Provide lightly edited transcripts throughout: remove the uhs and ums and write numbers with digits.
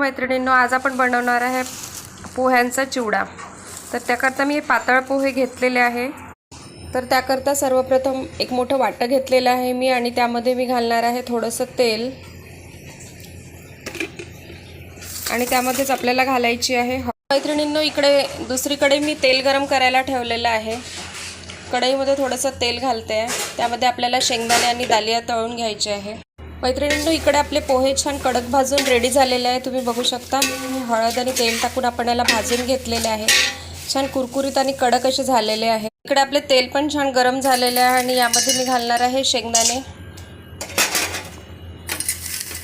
मैत्रिणींनो, आज आपण बनवणार आहे पोह्यांचा चिवडा। तर त्याकरता मी पातळ पोहे घेतलेले आहे। तर त्याकरता सर्वप्रथम एक मोठं वाटण घेतलेलं आहे मी आणि त्यामध्ये मी घालणार आहे थोडंसं तेल आणि त्यामध्येच आपल्याला घालायची आहे मैत्रिणींनो, इकडे दुसरीकडे मी तेल गरम करायला ठेवलेलं आहे। कढईमध्ये थोडंसं तेल घालते आहे, त्यामध्ये आपल्याला शेंगदाणे आणि दालिया तळून घ्यायचे आहे। मैत्रिणींनो, इकडे आपले पोहे छान कडक भाजून रेडी झालेले आहे। तुम्ही बघू शकता हळद आणि तेल टाकून आपण याला भाजून घेतलेले आहे। छान कुरकुरीत आणि कडक असे झालेले आहे। इकडे आपले तेल पण छान गरम झालेले आहे आणि यामध्ये मी घालणार आहे शेंगदाणे।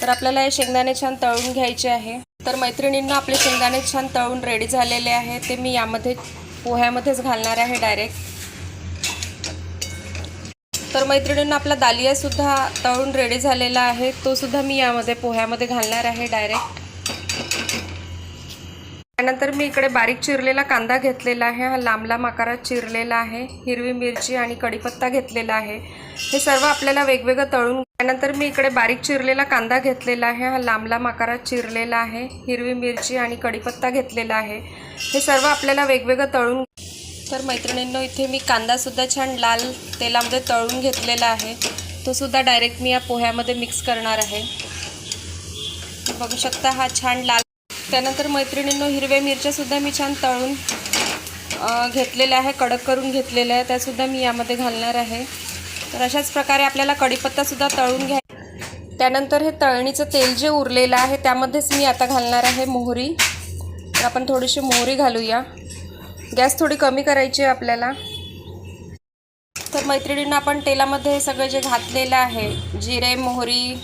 तर आपल्याला हे शेंगदाणे छान तळून घ्यायचे आहे। तर मैत्रिणींनो, आपले शेंगदाणे छान तळून रेडी झालेले आहे, ते मी यामध्ये पोह्यामध्येच घालणार आहे डायरेक्ट। तर मैत्रिणींनो, आपला दालिया सुद्धा तळून रेडी झालेला आहे, तो सुद्धा मी यामध्ये पोह्यामध्ये घालणार आहे डायरेक्ट। त्यानंतर मी इकडे बारीक चिरलेला कांदा घेतलेला आहे, हा लांब लांब आकारात चिरलेला आहे। हिरवी मिरची आणि कढीपत्ता घेतलेला आहे, हे सर्व आपल्याला वेगवेगळं तळून। त्यानंतर मी इकडे बारीक चिरलेला कांदा घेतलेला आहे, हा लांब लांब आकारात चिरलेला आहे। हिरवी मिरची आणि कढीपत्ता घेतलेला आहे, हे सर्व आपल्याला वेगवेगळं तळून। तर मैत्रिणींनो, इथे मी कांदासुद्धा छान लाल तेलामध्ये तळून घेतलेला आहे, तो सुद्धा डायरेक्ट मी या पोह्यामध्ये मिक्स करणार आहे। बघू शकता हा छान लाल। त्यानंतर मैत्रिणींनो, हिरव्या मिरच्यासुद्धा मी छान तळून घेतलेल्या आहे, कडक करून घेतलेल्या आहे, त्यासुद्धा मी यामध्ये घालणार आहे। तर अशाच प्रकारे आपल्याला कढीपत्तासुद्धा तळून घ्या। त्यानंतर हे तळणीचं तेल जे उरलेलं आहे त्यामध्येच मी आता घालणार आहे मोहरी। तर आपण थोडीशी मोहरी घालूया, गॅस थोडी कमी करायची आहे आपल्याला। तर मैत्रिणींना आपण तेलामध्ये हे सगळं जे घातलेलं आहे, जिरे, मोहरी,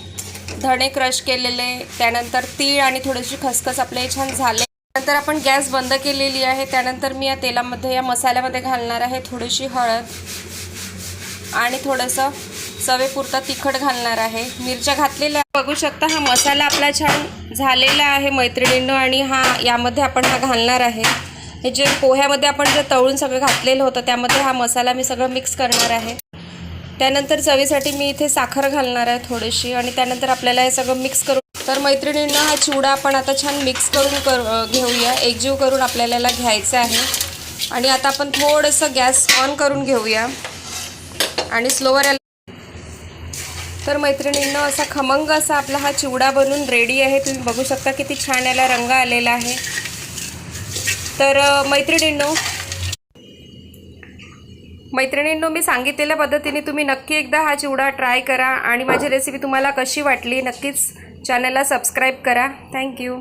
धणे क्रश केलेले, त्यानंतर तीळ आणि थोडीशी खसखस आपले छान झाले। नंतर आपण गॅस बंद केलेली आहे। त्यानंतर मी या तेलामध्ये या मसाल्यामध्ये घालणार आहे थोडीशी हळद आणि थोडंसं चवेपुरता तिखट घालणार आहे। मिरच्या घातलेल्या बघू शकता, हा मसाला आपला छान झालेला आहे मैत्रिणींनो, आणि यामध्ये आपण घालणार आहे। हे जे पोह्यामध्ये आपण जे तळून सगळं घातलेलं होतं त्यामध्ये हा मसाला मी सगळं मिक्स करणार आहे। त्यानंतर चवीसाठी मी इथे साखर घालणार आहे थोडीशी, आणि त्यानंतर आपल्याला हे सगळं मिक्स करून। तर मैत्रिणींना हा चिवडा आपण आता छान मिक्स करून घेऊया, एकजीव करून आपल्याला याला घ्यायचं आहे। आणि आता आपण थोडंसं गॅस ऑन करून घेऊया आणि स्लोवर याला। तर मैत्रिणींना असा खमंग असा आपला हा चिवडा बनून रेडी आहे। तुम्ही बघू शकता किती छान याला रंग आलेला आहे। तर मैत्रिणींनो, मी सांगितलेल्या पद्धतीने तुम्ही नक्की एकदा हा चिवडा ट्राय करा आणि माझी रेसिपी तुम्हाला कशी वाटली नक्कीच चॅनलला सबस्क्राईब करा। थँक्यू।